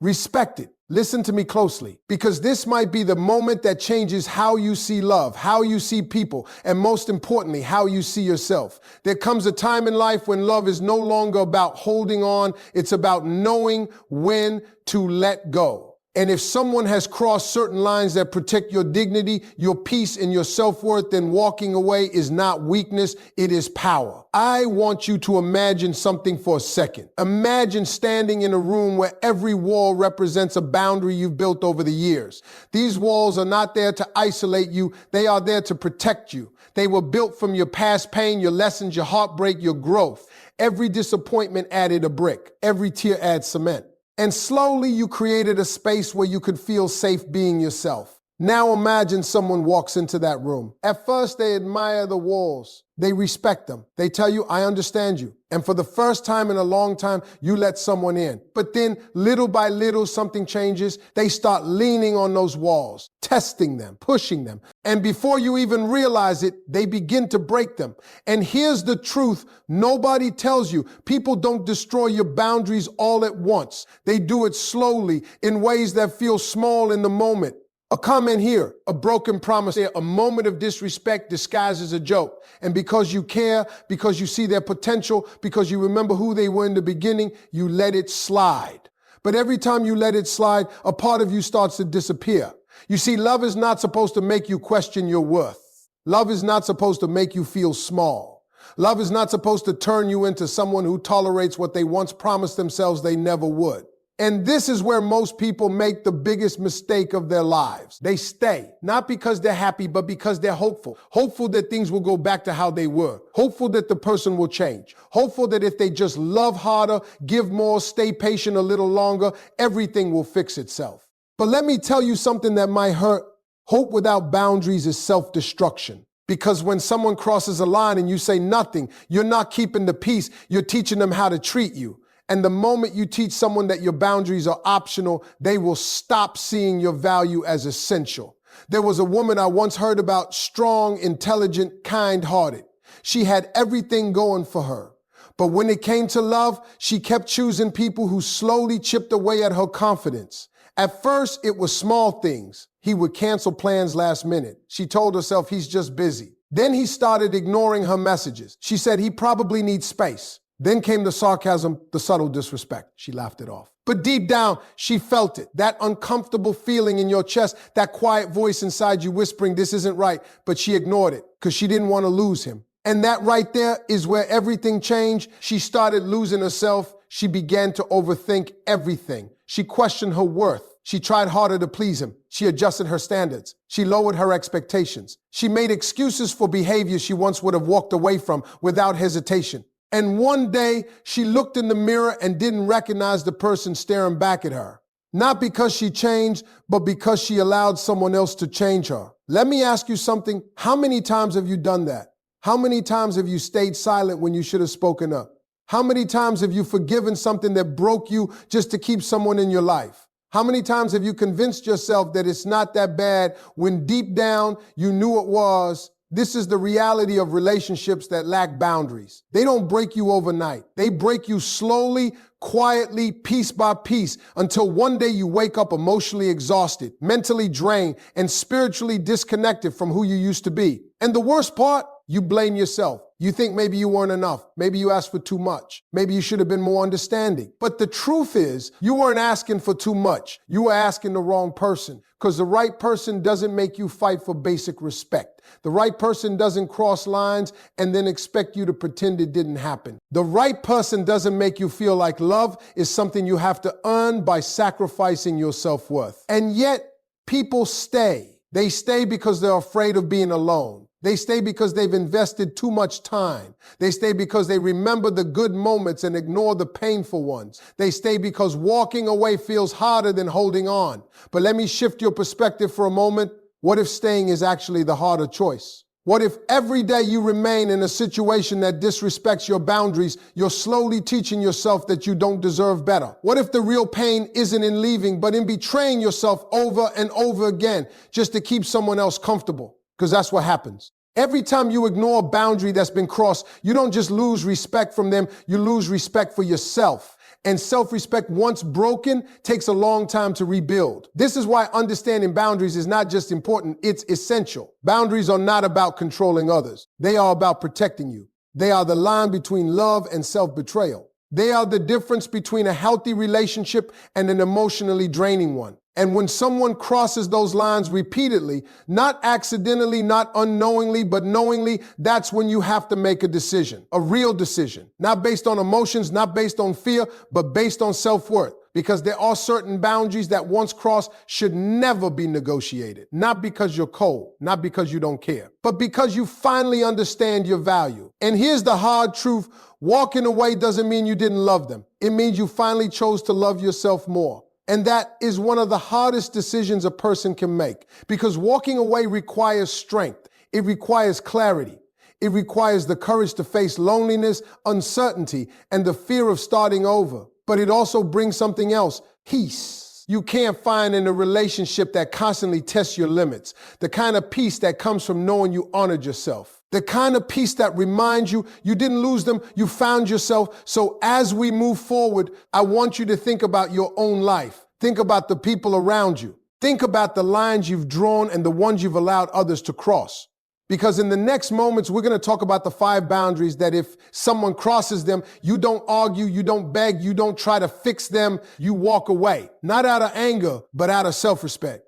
Respect it. Listen to me closely, because this might be the moment that changes how you see love, how you see people, and most importantly, how you see yourself. There comes a time in life when love is no longer about holding on. It's about knowing when to let go. And if someone has crossed certain lines that protect your dignity, your peace, and your self-worth, then walking away is not weakness, it is power. I want you to imagine something for a second. Imagine standing in a room where every wall represents a boundary you've built over the years. These walls are not there to isolate you, they are there to protect you. They were built from your past pain, your lessons, your heartbreak, your growth. Every disappointment added a brick. Every tear adds cement. And slowly you created a space where you could feel safe being yourself. Now imagine someone walks into that room. At first they admire the walls. They respect them. They tell you, I understand you. And for the first time in a long time, you let someone in. But then little by little, something changes. They start leaning on those walls, testing them, pushing them. And before you even realize it, they begin to break them. And here's the truth nobody tells you. People don't destroy your boundaries all at once. They do it slowly in ways that feel small in the moment. A comment here, a broken promise there, a moment of disrespect disguised as a joke. And because you care, because you see their potential, because you remember who they were in the beginning, you let it slide. But every time you let it slide, a part of you starts to disappear. You see, love is not supposed to make you question your worth. Love is not supposed to make you feel small. Love is not supposed to turn you into someone who tolerates what they once promised themselves they never would. And this is where most people make the biggest mistake of their lives. They stay, not because they're happy, but because they're hopeful. Hopeful that things will go back to how they were. Hopeful that the person will change. Hopeful that if they just love harder, give more, stay patient a little longer, everything will fix itself. But let me tell you something that might hurt. Hope without boundaries is self-destruction. Because when someone crosses a line and you say nothing, you're not keeping the peace, you're teaching them how to treat you. And the moment you teach someone that your boundaries are optional, they will stop seeing your value as essential. There was a woman I once heard about, strong, intelligent, kind-hearted. She had everything going for her. But when it came to love, she kept choosing people who slowly chipped away at her confidence. At first, it was small things. He would cancel plans last minute. She told herself he's just busy. Then he started ignoring her messages. She said he probably needs space. Then came the sarcasm, the subtle disrespect. She laughed it off. But deep down, she felt it. That uncomfortable feeling in your chest, that quiet voice inside you whispering, this isn't right. But she ignored it because she didn't want to lose him. And that right there is where everything changed. She started losing herself. She began to overthink everything. She questioned her worth. She tried harder to please him. She adjusted her standards. She lowered her expectations. She made excuses for behavior she once would have walked away from without hesitation. And one day, she looked in the mirror and didn't recognize the person staring back at her. Not because she changed, but because she allowed someone else to change her. Let me ask you something. How many times have you done that? How many times have you stayed silent when you should have spoken up? How many times have you forgiven something that broke you just to keep someone in your life? How many times have you convinced yourself that it's not that bad when deep down you knew it was? This is the reality of relationships that lack boundaries. They don't break you overnight. They break you slowly, quietly, piece by piece, until one day you wake up emotionally exhausted, mentally drained, and spiritually disconnected from who you used to be. And the worst part, you blame yourself. You think maybe you weren't enough. Maybe you asked for too much. Maybe you should have been more understanding. But the truth is, you weren't asking for too much. You were asking the wrong person. Because the right person doesn't make you fight for basic respect. The right person doesn't cross lines and then expect you to pretend it didn't happen. The right person doesn't make you feel like love is something you have to earn by sacrificing your self-worth. And yet, people stay. They stay because they're afraid of being alone. They stay because they've invested too much time. They stay because they remember the good moments and ignore the painful ones. They stay because walking away feels harder than holding on. But let me shift your perspective for a moment. What if staying is actually the harder choice? What if every day you remain in a situation that disrespects your boundaries, you're slowly teaching yourself that you don't deserve better? What if the real pain isn't in leaving, but in betraying yourself over and over again just to keep someone else comfortable? Because that's what happens. Every time you ignore a boundary that's been crossed, you don't just lose respect from them, you lose respect for yourself. And self-respect, once broken, takes a long time to rebuild. This is why understanding boundaries is not just important, it's essential. Boundaries are not about controlling others. They are about protecting you. They are the line between love and self-betrayal. They are the difference between a healthy relationship and an emotionally draining one. And when someone crosses those lines repeatedly, not accidentally, not unknowingly, but knowingly, that's when you have to make a decision, a real decision, not based on emotions, not based on fear, but based on self-worth. Because there are certain boundaries that once crossed should never be negotiated. Not because you're cold, not because you don't care, but because you finally understand your value. And here's the hard truth. Walking away doesn't mean you didn't love them. It means you finally chose to love yourself more. And that is one of the hardest decisions a person can make, because walking away requires strength. It requires clarity. It requires the courage to face loneliness, uncertainty, and the fear of starting over. But it also brings something else, peace. You can't find in a relationship that constantly tests your limits, the kind of peace that comes from knowing you honored yourself, the kind of peace that reminds you you didn't lose them, you found yourself. So as we move forward, I want you to think about your own life. Think about the people around you. Think about the lines you've drawn and the ones you've allowed others to cross. Because in the next moments, we're going to talk about the 5 boundaries that if someone crosses them, you don't argue, you don't beg, you don't try to fix them, you walk away. Not out of anger, but out of self-respect.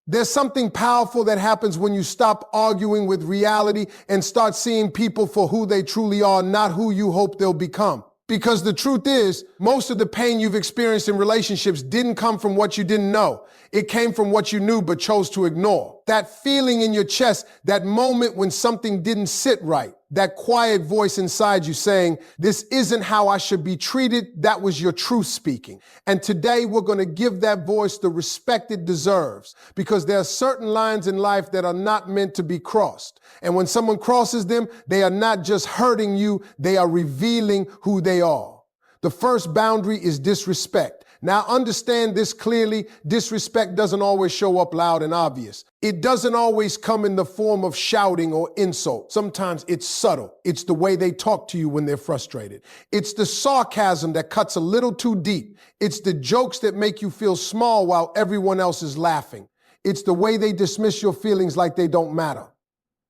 There's something powerful that happens when you stop arguing with reality and start seeing people for who they truly are, not who you hope they'll become. Because the truth is, most of the pain you've experienced in relationships didn't come from what you didn't know. It came from what you knew but chose to ignore. That feeling in your chest, that moment when something didn't sit right, that quiet voice inside you saying, this isn't how I should be treated, that was your truth speaking. And today we're going to give that voice the respect it deserves, because there are certain lines in life that are not meant to be crossed. And when someone crosses them, they are not just hurting you, they are revealing who they are. The first boundary is disrespect. Now understand this clearly, disrespect doesn't always show up loud and obvious. It doesn't always come in the form of shouting or insult. Sometimes it's subtle. It's the way they talk to you when they're frustrated. It's the sarcasm that cuts a little too deep. It's the jokes that make you feel small while everyone else is laughing. It's the way they dismiss your feelings like they don't matter.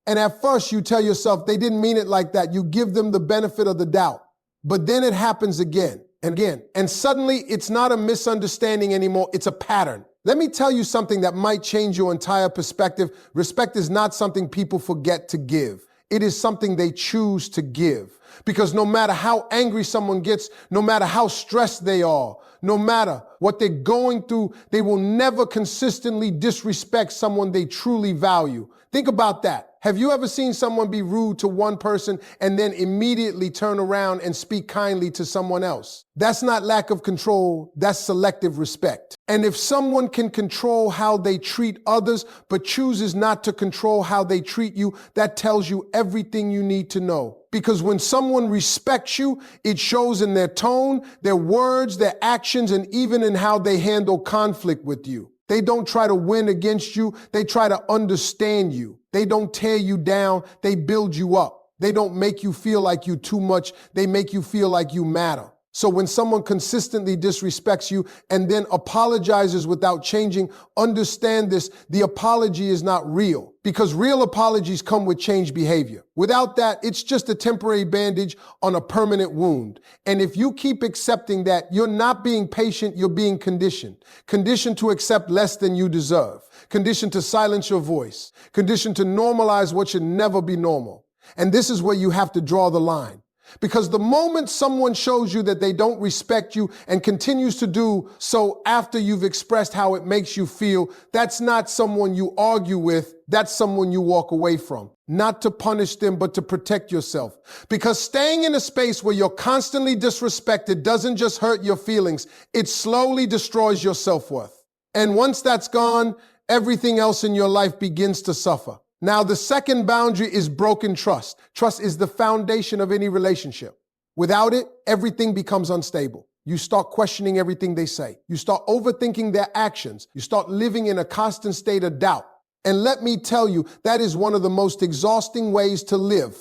And at first you tell yourself they didn't mean it like that. You give them the benefit of the doubt. But then it happens again and again. And suddenly it's not a misunderstanding anymore. It's a pattern. Let me tell you something that might change your entire perspective. Respect is not something people forget to give. It is something they choose to give. Because no matter how angry someone gets, no matter how stressed they are, no matter what they're going through, they will never consistently disrespect someone they truly value. Think about that. Have you ever seen someone be rude to one person and then immediately turn around and speak kindly to someone else? That's not lack of control, that's selective respect. And if someone can control how they treat others, but chooses not to control how they treat you, that tells you everything you need to know. Because when someone respects you, it shows in their tone, their words, their actions, and even in how they handle conflict with you. They don't try to win against you. They try to understand you. They don't tear you down. They build you up. They don't make you feel like you too much. They make you feel like you matter. So when someone consistently disrespects you and then apologizes without changing, understand this, the apology is not real, because real apologies come with changed behavior. Without that, it's just a temporary bandage on a permanent wound. And if you keep accepting that, you're not being patient, you're being conditioned. Conditioned to accept less than you deserve. Conditioned to silence your voice. Conditioned to normalize what should never be normal. And this is where you have to draw the line. Because the moment someone shows you that they don't respect you and continues to do so after you've expressed how it makes you feel, that's not someone you argue with, that's someone you walk away from. Not to punish them, but to protect yourself. Because staying in a space where you're constantly disrespected doesn't just hurt your feelings, it slowly destroys your self-worth. And once that's gone, everything else in your life begins to suffer. Now, the second boundary is broken trust. Trust is the foundation of any relationship. Without it, everything becomes unstable. You start questioning everything they say. You start overthinking their actions. You start living in a constant state of doubt. And let me tell you, that is one of the most exhausting ways to live.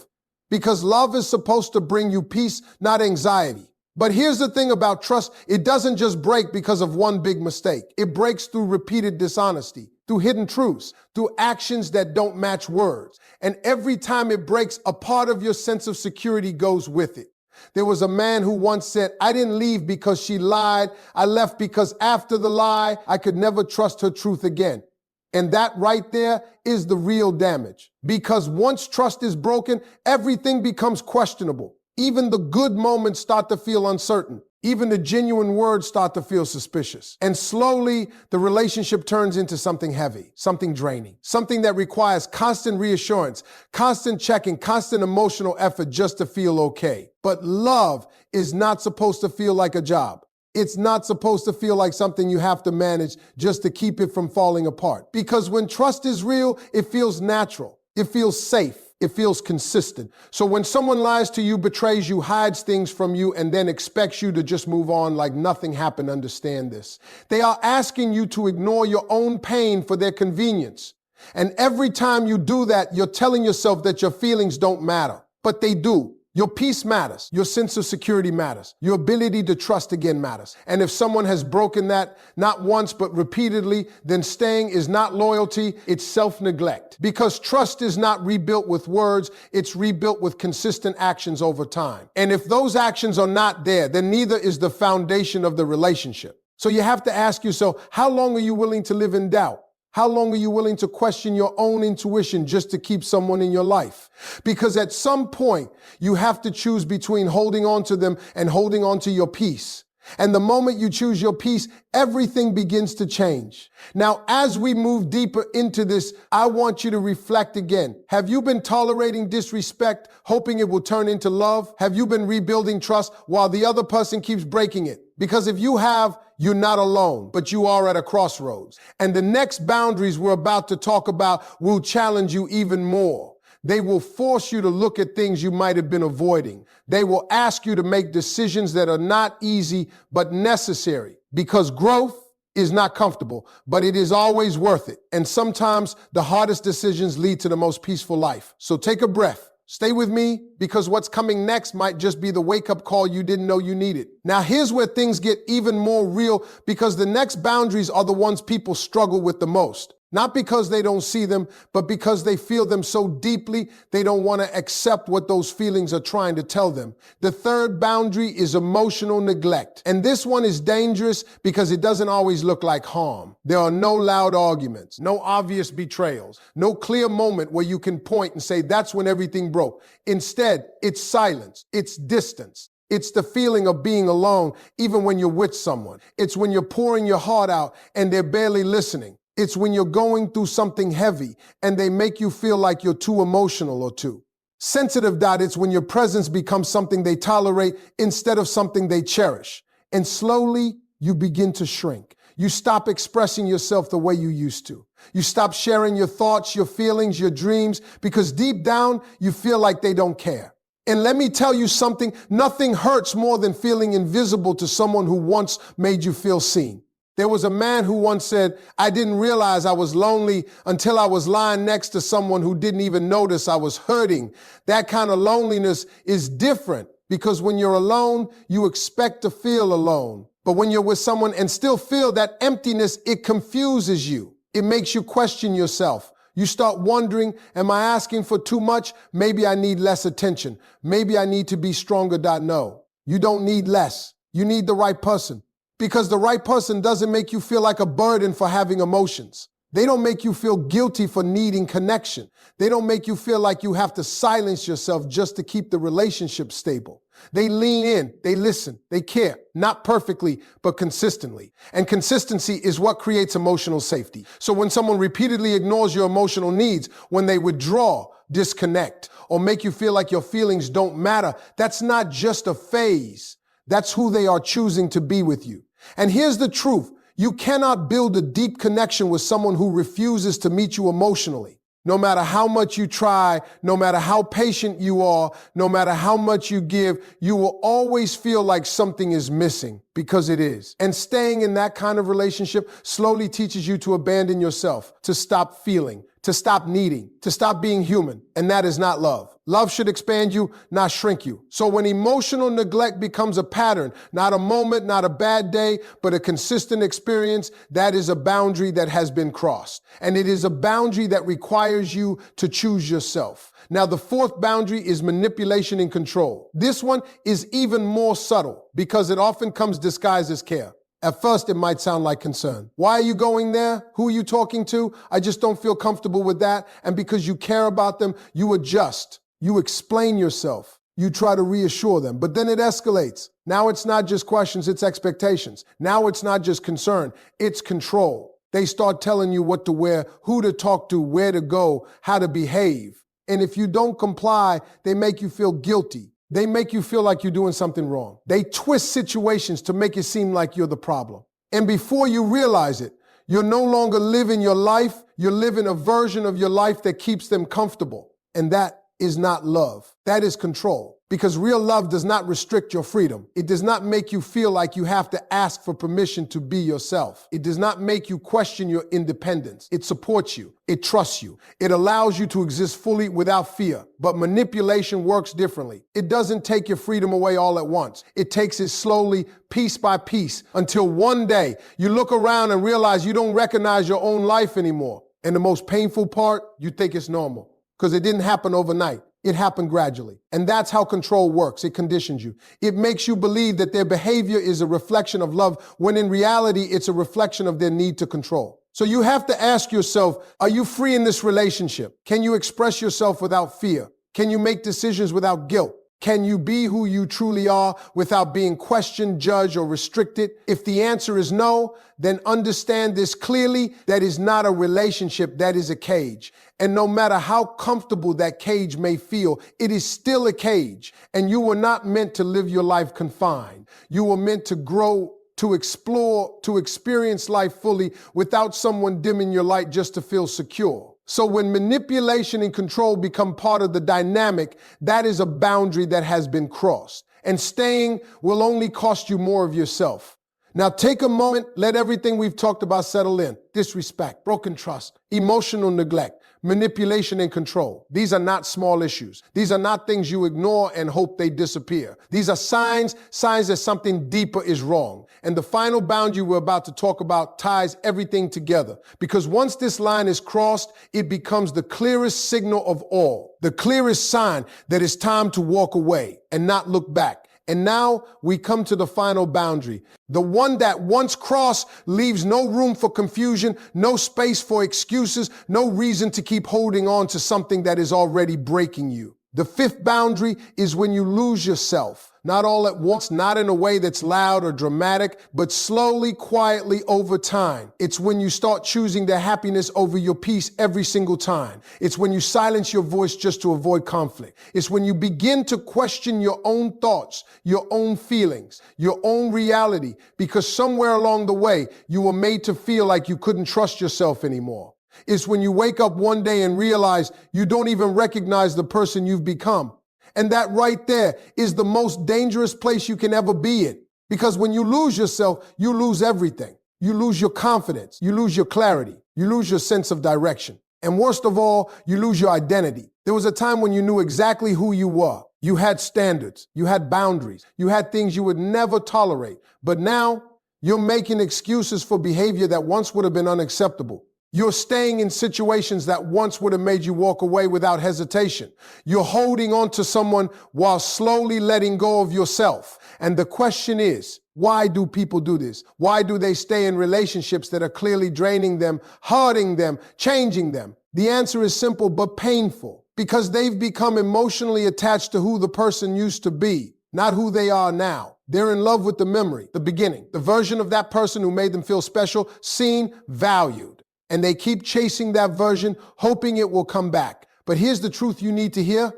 Because love is supposed to bring you peace, not anxiety. But here's the thing about trust. It doesn't just break because of one big mistake. It breaks through repeated dishonesty, through hidden truths, through actions that don't match words. And every time it breaks, a part of your sense of security goes with it. There was a man who once said, "I didn't leave because she lied. I left because after the lie, I could never trust her truth again." And that right there is the real damage. Because once trust is broken, everything becomes questionable. Even the good moments start to feel uncertain. Even the genuine words start to feel suspicious. And slowly, the relationship turns into something heavy, something draining, something that requires constant reassurance, constant checking, constant emotional effort just to feel okay. But love is not supposed to feel like a job. It's not supposed to feel like something you have to manage just to keep it from falling apart. Because when trust is real, it feels natural. It feels safe. It feels consistent. So when someone lies to you, betrays you, hides things from you, and then expects you to just move on like nothing happened, understand this. They are asking you to ignore your own pain for their convenience. And every time you do that, you're telling yourself that your feelings don't matter. But they do. Your peace matters. Your sense of security matters. Your ability to trust again matters. And if someone has broken that, not once, but repeatedly, then staying is not loyalty, it's self-neglect. Because trust is not rebuilt with words, it's rebuilt with consistent actions over time. And if those actions are not there, then neither is the foundation of the relationship. So you have to ask yourself, how long are you willing to live in doubt? How long are you willing to question your own intuition just to keep someone in your life? Because at some point, you have to choose between holding on to them and holding on to your peace. And the moment you choose your peace, everything begins to change. Now, as we move deeper into this, I want you to reflect again. Have you been tolerating disrespect, hoping it will turn into love? Have you been rebuilding trust while the other person keeps breaking it? Because if you have, you're not alone, but you are at a crossroads. And the next boundaries we're about to talk about will challenge you even more. They will force you to look at things you might have been avoiding. They will ask you to make decisions that are not easy, but necessary. Because growth is not comfortable, but it is always worth it. And sometimes the hardest decisions lead to the most peaceful life. So take a breath. Stay with me, because what's coming next might just be the wake-up call you didn't know you needed. Now, here's where things get even more real, because the next boundaries are the ones people struggle with the most. Not because they don't see them, but because they feel them so deeply, they don't want to accept what those feelings are trying to tell them. The third boundary is emotional neglect. And this one is dangerous because it doesn't always look like harm. There are no loud arguments, no obvious betrayals, no clear moment where you can point and say, that's when everything broke. Instead, it's silence, it's distance. It's the feeling of being alone, even when you're with someone. It's when you're pouring your heart out and they're barely listening. It's when you're going through something heavy and they make you feel like you're too emotional or too sensitive. It's when your presence becomes something they tolerate instead of something they cherish. And slowly you begin to shrink. You stop expressing yourself the way you used to. You stop sharing your thoughts, your feelings, your dreams, because deep down you feel like they don't care. And let me tell you something, nothing hurts more than feeling invisible to someone who once made you feel seen. There was a man who once said, I didn't realize I was lonely until I was lying next to someone who didn't even notice I was hurting. That kind of loneliness is different, because when you're alone, you expect to feel alone. But when you're with someone and still feel that emptiness, it confuses you. It makes you question yourself. You start wondering, am I asking for too much? Maybe I need less attention. Maybe I need to be stronger. No, you don't need less. You need the right person. Because the right person doesn't make you feel like a burden for having emotions. They don't make you feel guilty for needing connection. They don't make you feel like you have to silence yourself just to keep the relationship stable. They lean in, they listen, they care, not perfectly, but consistently. And consistency is what creates emotional safety. So when someone repeatedly ignores your emotional needs, when they withdraw, disconnect, or make you feel like your feelings don't matter, that's not just a phase. That's who they are choosing to be with you. And here's the truth. You cannot build a deep connection with someone who refuses to meet you emotionally. No matter how much you try, no matter how patient you are, no matter how much you give, you will always feel like something is missing, because it is. And staying in that kind of relationship slowly teaches you to abandon yourself, to stop feeling, to stop needing, to stop being human. And that is not love. Love should expand you, not shrink you. So when emotional neglect becomes a pattern, not a moment, not a bad day, but a consistent experience, that is a boundary that has been crossed. And it is a boundary that requires you to choose yourself. Now, the fourth boundary is manipulation and control. This one is even more subtle because it often comes disguised as care. At first, it might sound like concern. Why are you going there? Who are you talking to? I just don't feel comfortable with that. And because you care about them, you adjust. You explain yourself. You try to reassure them. But then it escalates. Now it's not just questions, it's expectations. Now it's not just concern, it's control. They start telling you what to wear, who to talk to, where to go, how to behave. And if you don't comply, they make you feel guilty. They make you feel like you're doing something wrong. They twist situations to make it seem like you're the problem. And before you realize it, you're no longer living your life. You're living a version of your life that keeps them comfortable. And that is not love. That is control. Because real love does not restrict your freedom. It does not make you feel like you have to ask for permission to be yourself. It does not make you question your independence. It supports you. It trusts you. It allows you to exist fully without fear. But manipulation works differently. It doesn't take your freedom away all at once. It takes it slowly, piece by piece, until one day you look around and realize you don't recognize your own life anymore. And the most painful part, you think it's normal because it didn't happen overnight. It happened gradually. And that's how control works. It conditions you. It makes you believe that their behavior is a reflection of love, when in reality, it's a reflection of their need to control. So you have to ask yourself, are you free in this relationship? Can you express yourself without fear? Can you make decisions without guilt? Can you be who you truly are without being questioned, judged, or restricted? If the answer is no, then understand this clearly. That is not a relationship, that is a cage. And no matter how comfortable that cage may feel, it is still a cage. And you were not meant to live your life confined. You were meant to grow, to explore, to experience life fully without someone dimming your light just to feel secure. So when manipulation and control become part of the dynamic, that is a boundary that has been crossed. And staying will only cost you more of yourself. Now take a moment, let everything we've talked about settle in. Disrespect, broken trust, emotional neglect, manipulation and control. These are not small issues. These are not things you ignore and hope they disappear. These are signs that something deeper is wrong. And the final boundary we're about to talk about ties everything together. Because once this line is crossed, it becomes the clearest signal of all, the clearest sign that it's time to walk away and not look back. And now we come to the final boundary. The one that once crossed leaves no room for confusion, no space for excuses, no reason to keep holding on to something that is already breaking you. The fifth boundary is when you lose yourself. Not all at once, not in a way that's loud or dramatic, but slowly, quietly over time. It's when you start choosing their happiness over your peace every single time. It's when you silence your voice just to avoid conflict. It's when you begin to question your own thoughts, your own feelings, your own reality, because somewhere along the way, you were made to feel like you couldn't trust yourself anymore. It's when you wake up one day and realize you don't even recognize the person you've become. And that right there is the most dangerous place you can ever be in. Because when you lose yourself, you lose everything. You lose your confidence. You lose your clarity. You lose your sense of direction. And worst of all, you lose your identity. There was a time when you knew exactly who you were. You had standards. You had boundaries. You had things you would never tolerate. But now you're making excuses for behavior that once would have been unacceptable. You're staying in situations that once would have made you walk away without hesitation. You're holding on to someone while slowly letting go of yourself. And the question is, why do people do this? Why do they stay in relationships that are clearly draining them, hurting them, changing them? The answer is simple but painful. Because they've become emotionally attached to who the person used to be, not who they are now. They're in love with the memory, the beginning, the version of that person who made them feel special, seen, valued. And they keep chasing that version, hoping it will come back. But here's the truth you need to hear.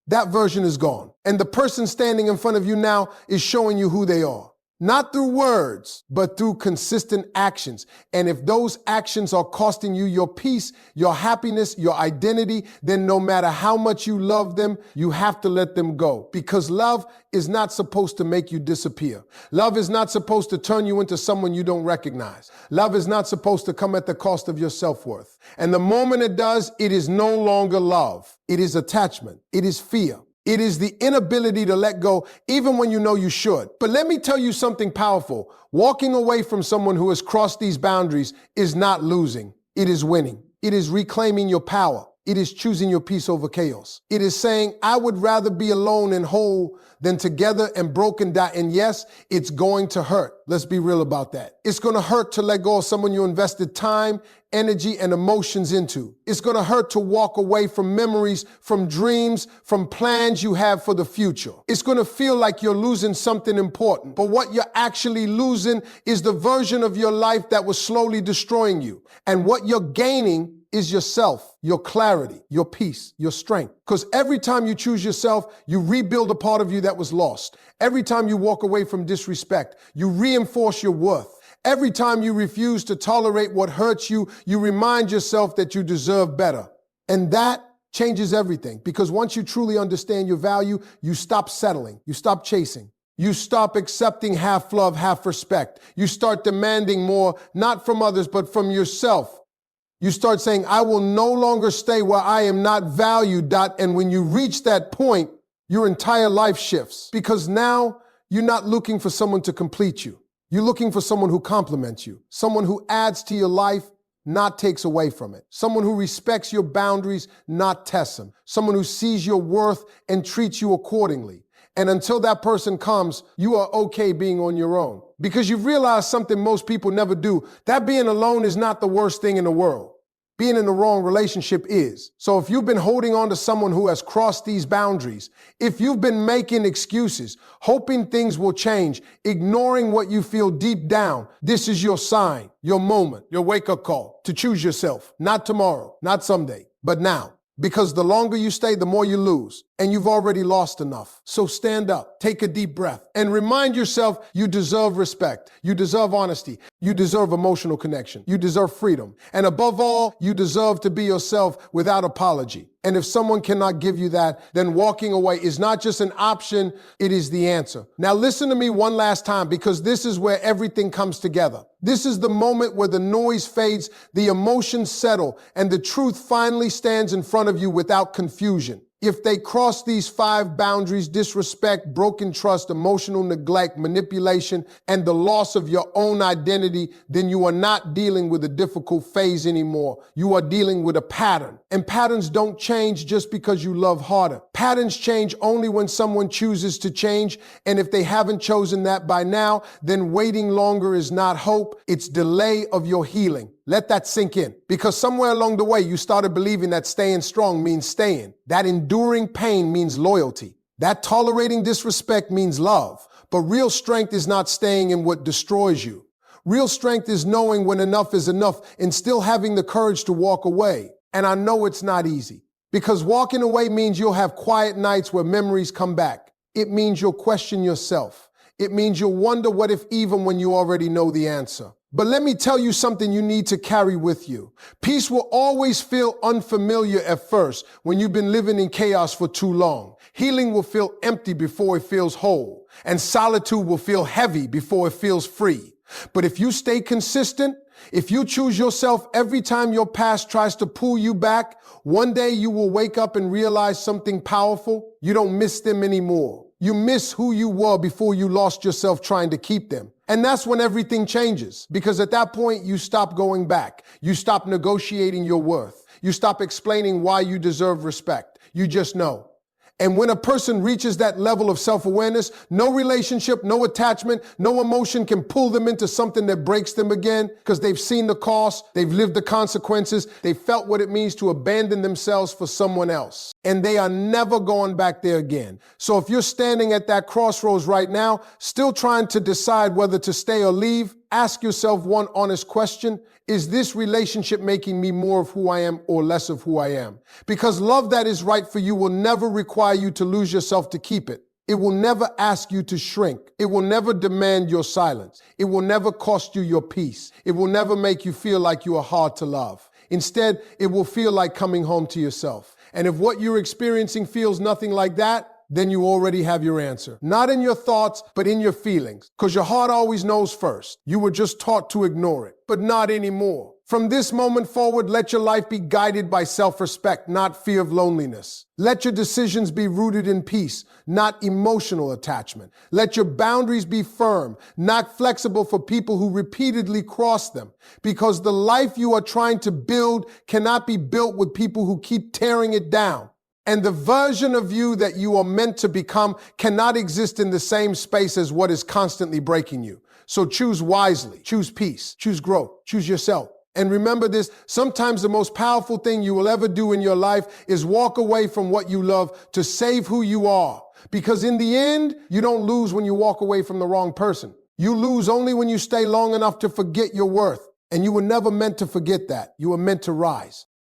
That version is gone. And the person standing in front of you now is showing you who they are. Not through words, but through consistent actions. And if those actions are costing you your peace, your happiness, your identity, then no matter how much you love them, you have to let them go. Because love is not supposed to make you disappear. Love is not supposed to turn you into someone you don't recognize. Love is not supposed to come at the cost of your self-worth. And the moment it does, it is no longer love. It is attachment. It is fear. It is the inability to let go even when you know you should. But let me tell you something powerful. Walking away from someone who has crossed these boundaries is not losing. It is winning. It is reclaiming your power. It is choosing your peace over chaos. It is saying, I would rather be alone and whole than together and broken down. And yes, it's going to hurt. Let's be real about that. It's going to hurt to let go of someone you invested time, energy, and emotions into. It's going to hurt to walk away from memories, from dreams, from plans you have for the future. It's going to feel like you're losing something important. But what you're actually losing is the version of your life that was slowly destroying you. And what you're gaining is yourself, your clarity, your peace, your strength. Because every time you choose yourself, you rebuild a part of you that was lost. Every time you walk away from disrespect, you reinforce your worth. Every time you refuse to tolerate what hurts you, you remind yourself that you deserve better. And that changes everything. Because once you truly understand your value, you stop settling, you stop chasing. You stop accepting half love, half respect. You start demanding more, not from others, but from yourself. You start saying, I will no longer stay where I am not valued. And when you reach that point, your entire life shifts. Because now you're not looking for someone to complete you. You're looking for someone who complements you. Someone who adds to your life, not takes away from it. Someone who respects your boundaries, not tests them. Someone who sees your worth and treats you accordingly. And until that person comes, you are okay being on your own. Because you've realized something most people never do. That being alone is not the worst thing in the world. Being in the wrong relationship is. So if you've been holding on to someone who has crossed these boundaries, if you've been making excuses, hoping things will change, ignoring what you feel deep down, this is your sign, your moment, your wake-up call to choose yourself. Not tomorrow, not someday, but now. Because the longer you stay, the more you lose. And you've already lost enough. So stand up, take a deep breath, and remind yourself you deserve respect. You deserve honesty. You deserve emotional connection. You deserve freedom. And above all, you deserve to be yourself without apology. And if someone cannot give you that, then walking away is not just an option, it is the answer. Now listen to me one last time, because this is where everything comes together. This is the moment where the noise fades, the emotions settle, and the truth finally stands in front of you without confusion. If they cross these 5 boundaries, disrespect, broken trust, emotional neglect, manipulation, and the loss of your own identity, then you are not dealing with a difficult phase anymore. You are dealing with a pattern. And patterns don't change just because you love harder. Patterns change only when someone chooses to change. And if they haven't chosen that by now, then waiting longer is not hope. It's delay of your healing. Let that sink in. Because somewhere along the way, you started believing that staying strong means staying. That enduring pain means loyalty. That tolerating disrespect means love. But real strength is not staying in what destroys you. Real strength is knowing when enough is enough and still having the courage to walk away. And I know it's not easy. Because walking away means you'll have quiet nights where memories come back. It means you'll question yourself. It means you'll wonder what if even when you already know the answer. But let me tell you something you need to carry with you. Peace will always feel unfamiliar at first when you've been living in chaos for too long. Healing will feel empty before it feels whole. And solitude will feel heavy before it feels free. But if you stay consistent, if you choose yourself every time your past tries to pull you back, one day you will wake up and realize something powerful. You don't miss them anymore. You miss who you were before you lost yourself trying to keep them. And that's when everything changes, because at that point, you stop going back. You stop negotiating your worth. You stop explaining why you deserve respect. You just know. And when a person reaches that level of self-awareness, no relationship, no attachment, no emotion can pull them into something that breaks them again, because they've seen the cost, they've lived the consequences, they felt what it means to abandon themselves for someone else. And they are never going back there again. So if you're standing at that crossroads right now, still trying to decide whether to stay or leave, ask yourself one honest question. Is this relationship making me more of who I am or less of who I am? Because love that is right for you will never require you to lose yourself to keep it. It will never ask you to shrink. It will never demand your silence. It will never cost you your peace. It will never make you feel like you are hard to love. Instead, it will feel like coming home to yourself. And if what you're experiencing feels nothing like that, then you already have your answer. Not in your thoughts, but in your feelings. Because your heart always knows first. You were just taught to ignore it, but not anymore. From this moment forward, let your life be guided by self-respect, not fear of loneliness. Let your decisions be rooted in peace, not emotional attachment. Let your boundaries be firm, not flexible for people who repeatedly cross them. Because the life you are trying to build cannot be built with people who keep tearing it down. And the version of you that you are meant to become cannot exist in the same space as what is constantly breaking you. So choose wisely, choose peace, choose growth, choose yourself. And remember this, sometimes the most powerful thing you will ever do in your life is walk away from what you love to save who you are. Because in the end, you don't lose when you walk away from the wrong person. You lose only when you stay long enough to forget your worth. And you were never meant to forget that. You were meant to rise.